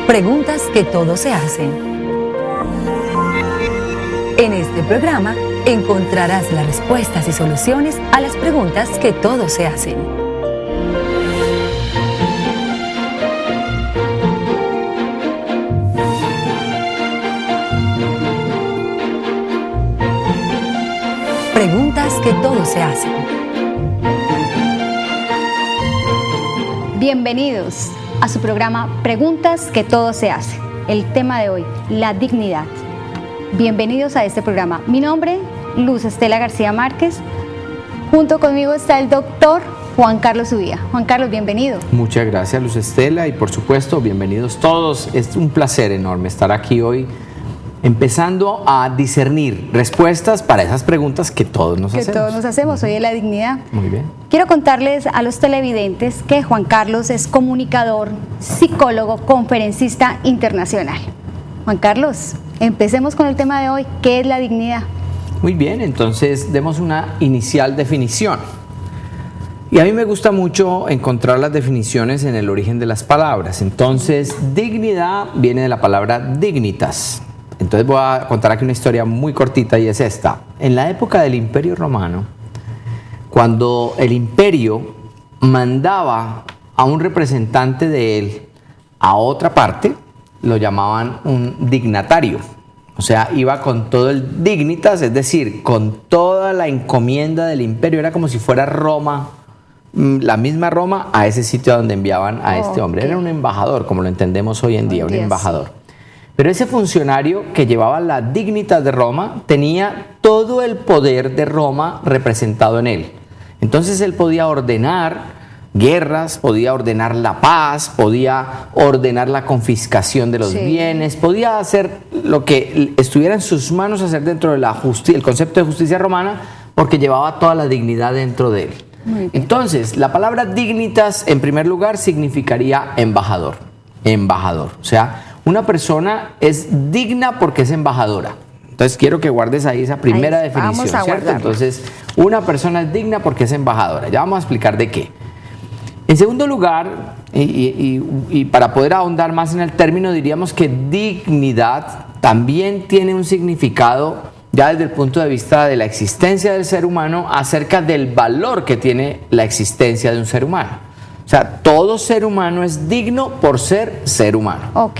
Preguntas que todos se hacen. En este programa encontrarás las respuestas y soluciones a las preguntas que todos se hacen. Preguntas que todos se hacen. Bienvenidos a su programa Preguntas que todos se hacen. El tema de hoy, la dignidad. Bienvenidos a este programa. Mi nombre, Luz Estela García Márquez. Junto conmigo está el doctor Juan Carlos Ubía. Juan Carlos, bienvenido. Muchas gracias, Luz Estela, y por supuesto, bienvenidos todos. Es un placer enorme estar aquí hoy, empezando a discernir respuestas para esas preguntas que todos nos hacemos. Que todos nos hacemos, hoy es la dignidad. Muy bien. Quiero contarles a los televidentes que Juan Carlos es comunicador, psicólogo, conferencista internacional. Juan Carlos, empecemos con el tema de hoy, ¿qué es la dignidad? Muy bien, entonces demos una inicial definición. Y a mí me gusta mucho encontrar las definiciones en el origen de las palabras. Entonces, dignidad viene de la palabra dignitas. Entonces voy a contar aquí una historia muy cortita y es esta. En la época del Imperio Romano, cuando el imperio mandaba a un representante de él a otra parte, lo llamaban un dignatario. O sea, iba con todo el dignitas, es decir, con toda la encomienda del imperio. Era como si fuera Roma, la misma Roma, a ese sitio donde enviaban a este hombre. Era un embajador, como lo entendemos hoy en día, un embajador. Pero ese funcionario que llevaba la dignitas de Roma tenía todo el poder de Roma representado en él. Entonces él podía ordenar guerras, podía ordenar la paz, podía ordenar la confiscación de los bienes, podía hacer lo que estuviera en sus manos hacer dentro de la justicia, el concepto de justicia romana, porque llevaba toda la dignidad dentro de él. Entonces, la palabra dignitas, en primer lugar, significaría embajador. Embajador, o sea, una persona es digna porque es embajadora. Entonces quiero que guardes ahí esa primera definición, ¿cierto? Entonces, una persona es digna porque es embajadora. Ya vamos a explicar de qué. En segundo lugar, y para poder ahondar más en el término, diríamos que dignidad también tiene un significado ya desde el punto de vista de la existencia del ser humano acerca del valor que tiene la existencia de un ser humano. O sea, todo ser humano es digno por ser ser humano.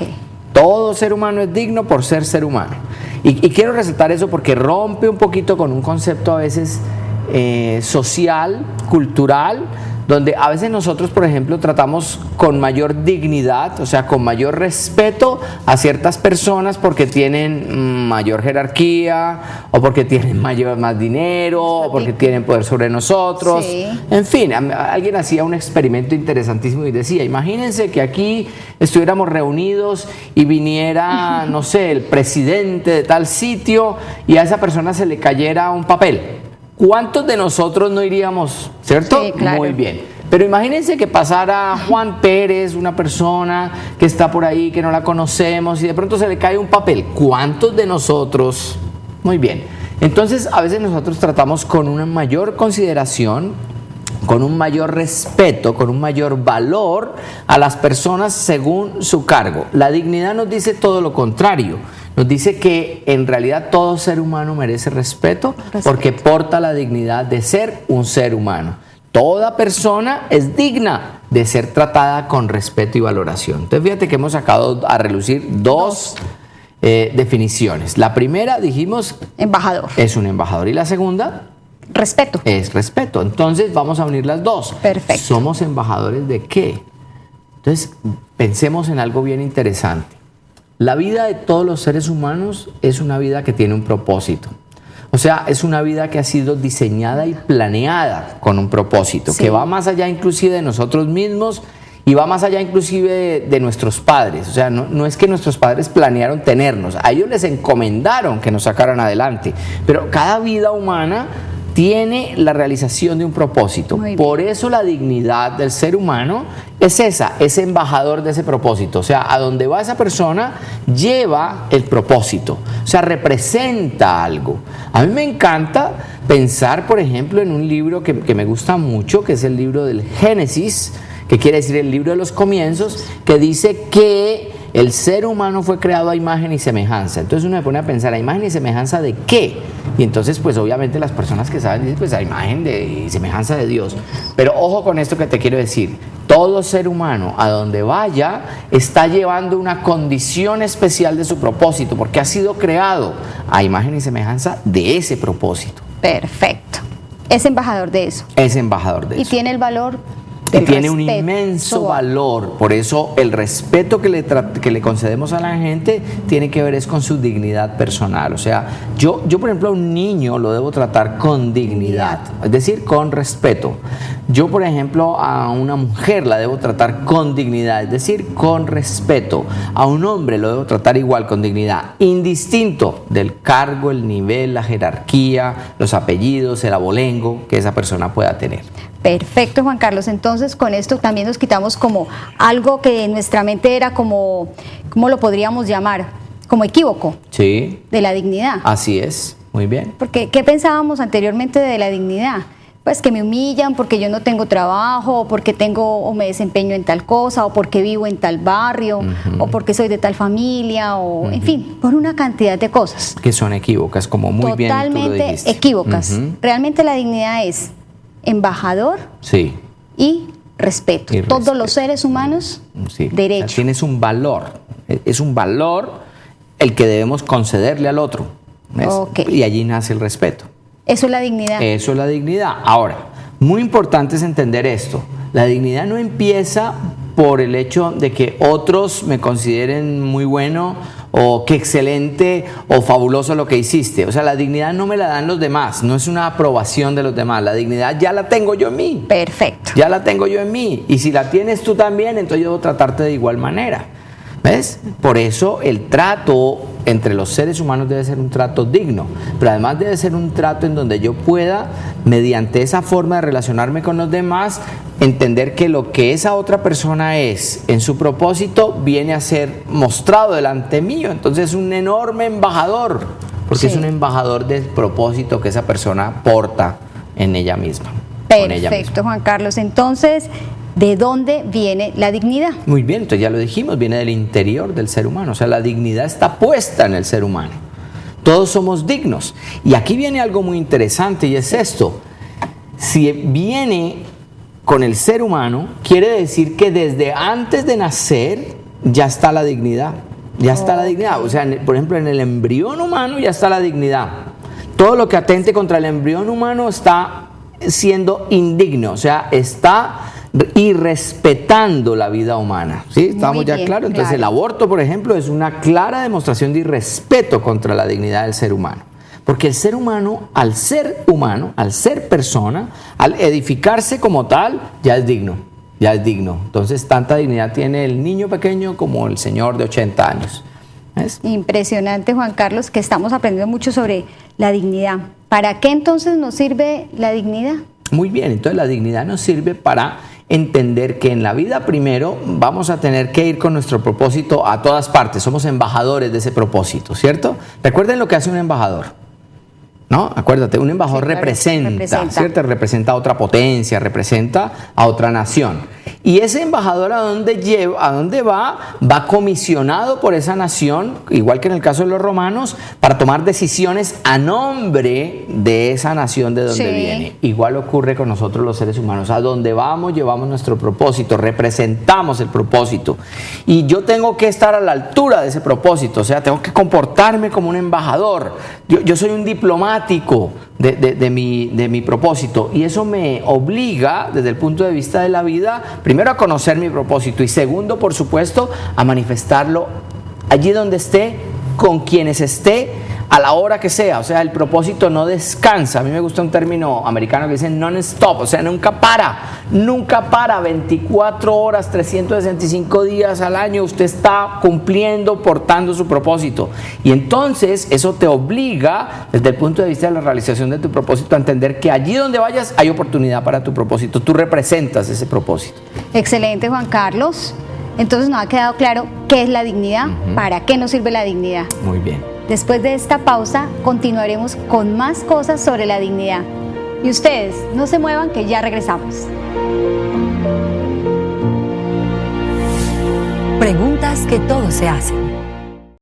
Todo ser humano es digno por ser ser humano. Y quiero resaltar eso porque rompe un poquito con un concepto a veces social, cultural, donde a veces nosotros, por ejemplo, tratamos con mayor dignidad, o sea, con mayor respeto a ciertas personas porque tienen mayor jerarquía, o porque tienen más dinero, o porque tienen poder sobre nosotros. En fin, alguien hacía un experimento interesantísimo y decía, imagínense que aquí estuviéramos reunidos y viniera, no sé, el presidente de tal sitio y a esa persona se le cayera un papel. ¿Cuántos de nosotros no iríamos, cierto? Sí, claro. Muy bien. Pero imagínense que pasara Juan Pérez, una persona que está por ahí, que no la conocemos, y de pronto se le cae un papel. ¿Cuántos de nosotros? Muy bien. Entonces, a veces nosotros tratamos con una mayor consideración, con un mayor respeto, con un mayor valor a las personas según su cargo. La dignidad nos dice todo lo contrario. Nos dice que en realidad todo ser humano merece respeto porque porta la dignidad de ser un ser humano. Toda persona es digna de ser tratada con respeto y valoración. Entonces fíjate que hemos sacado a relucir dos definiciones. La primera, dijimos, embajador. Es un embajador. Y la segunda, respeto. Es respeto. Entonces vamos a unir las dos. Perfecto. ¿Somos embajadores de qué? Entonces pensemos en algo bien interesante. La vida de todos los seres humanos es una vida que tiene un propósito. O sea, es una vida que ha sido diseñada y planeada con un propósito, que va más allá inclusive de nosotros mismos y va más allá inclusive de nuestros padres. O sea, no es que nuestros padres planearon tenernos, a ellos les encomendaron que nos sacaran adelante, pero cada vida humana tiene la realización de un propósito. Por eso la dignidad del ser humano es esa, es embajador de ese propósito. O sea, a donde va esa persona lleva el propósito, o sea, representa algo. A mí me encanta pensar, por ejemplo, en un libro que me gusta mucho, que es el libro del Génesis, que quiere decir el libro de los comienzos, que dice que el ser humano fue creado a imagen y semejanza. Entonces uno se pone a pensar, ¿a imagen y semejanza de qué? Y entonces pues obviamente las personas que saben dicen pues a imagen y semejanza de Dios. Pero ojo con esto que te quiero decir, todo ser humano a donde vaya está llevando una condición especial de su propósito, porque ha sido creado a imagen y semejanza de ese propósito. Perfecto. Es embajador de eso. Es embajador de eso. Y tiene el valor y tiene un inmenso valor. Por eso el respeto que le concedemos a la gente tiene que ver es con su dignidad personal. O sea, yo por ejemplo a un niño lo debo tratar con dignidad, es decir, con respeto. Yo por ejemplo a una mujer la debo tratar con dignidad, es decir, con respeto. A un hombre lo debo tratar igual, con dignidad, indistinto del cargo, el nivel, la jerarquía, los apellidos, el abolengo que esa persona pueda tener. Perfecto, Juan Carlos. Entonces, con esto también nos quitamos como algo que en nuestra mente era como, ¿cómo lo podríamos llamar? Como equívoco. Sí. De la dignidad. Así es, muy bien. Porque, ¿qué pensábamos anteriormente de la dignidad? Pues que me humillan porque yo no tengo trabajo, o porque tengo o me desempeño en tal cosa, o porque vivo en tal barrio, o porque soy de tal familia, o en fin, por una cantidad de cosas. Que son equívocas, como muy bien tú lo dijiste. Totalmente equívocas. Realmente la dignidad es embajador y respeto. Todos los seres humanos, derecho. O sea, tienes un valor, es un valor el que debemos concederle al otro. ¿Ves? Okay. Y allí nace el respeto. Eso es la dignidad. Eso es la dignidad. Ahora, muy importante es entender esto. La dignidad no empieza por el hecho de que otros me consideren muy bueno o qué excelente o fabuloso lo que hiciste. O sea, la dignidad no me la dan los demás, no es una aprobación de los demás. La dignidad ya la tengo yo en mí. Perfecto. Ya la tengo yo en mí. Y si la tienes tú también, entonces yo debo tratarte de igual manera. ¿Ves? Por eso el trato entre los seres humanos debe ser un trato digno, pero además debe ser un trato en donde yo pueda, mediante esa forma de relacionarme con los demás, entender que lo que esa otra persona es en su propósito viene a ser mostrado delante mío. Entonces es un enorme embajador, porque es un embajador del propósito que esa persona porta en ella misma. Perfecto, Juan Carlos. Entonces, ¿de dónde viene la dignidad? Muy bien, entonces ya lo dijimos, viene del interior del ser humano. O sea, la dignidad está puesta en el ser humano. Todos somos dignos. Y aquí viene algo muy interesante y es esto. Si viene con el ser humano, quiere decir que desde antes de nacer ya está la dignidad. Ya está la dignidad. O sea, por ejemplo, en el embrión humano ya está la dignidad. Todo lo que atente contra el embrión humano está siendo indigno. O sea, está irrespetando la vida humana. ¿Sí? ¿Estamos ya claros? Entonces el aborto, por ejemplo, es una clara demostración de irrespeto contra la dignidad del ser humano. Porque el ser humano, al ser persona, al edificarse como tal, ya es digno. Ya es digno. Entonces tanta dignidad tiene el niño pequeño como el señor de 80 años. ¿Ves? Impresionante, Juan Carlos, que estamos aprendiendo mucho sobre la dignidad. ¿Para qué entonces nos sirve la dignidad? Muy bien, entonces la dignidad nos sirve para entender que en la vida primero vamos a tener que ir con nuestro propósito a todas partes, somos embajadores de ese propósito, ¿cierto? Recuerden lo que hace un embajador, ¿no? Acuérdate, un embajador representa, ¿cierto? Representa a otra potencia, representa a otra nación. Y ese embajador a dónde va comisionado por esa nación, igual que en el caso de los romanos, para tomar decisiones a nombre de esa nación de donde viene. Igual ocurre con nosotros los seres humanos. A donde vamos, llevamos nuestro propósito, representamos el propósito. Y yo tengo que estar a la altura de ese propósito, o sea, tengo que comportarme como un embajador. Yo soy un diplomático de mi propósito, y eso me obliga, desde el punto de vista de la vida, primero a conocer mi propósito y segundo, por supuesto, a manifestarlo allí donde esté, con quienes esté, a la hora que sea. O sea, el propósito no descansa. A mí me gusta un término americano que dice non-stop, o sea, nunca para, 24 horas, 365 días al año, usted está cumpliendo, portando su propósito. Y entonces eso te obliga, desde el punto de vista de la realización de tu propósito, a entender que allí donde vayas hay oportunidad para tu propósito. Tú representas ese propósito. Excelente, Juan Carlos. Entonces nos ha quedado claro qué es la dignidad, para qué nos sirve la dignidad. Muy bien. Después de esta pausa continuaremos con más cosas sobre la dignidad. Y ustedes no se muevan, que ya regresamos. Preguntas que todos se hacen.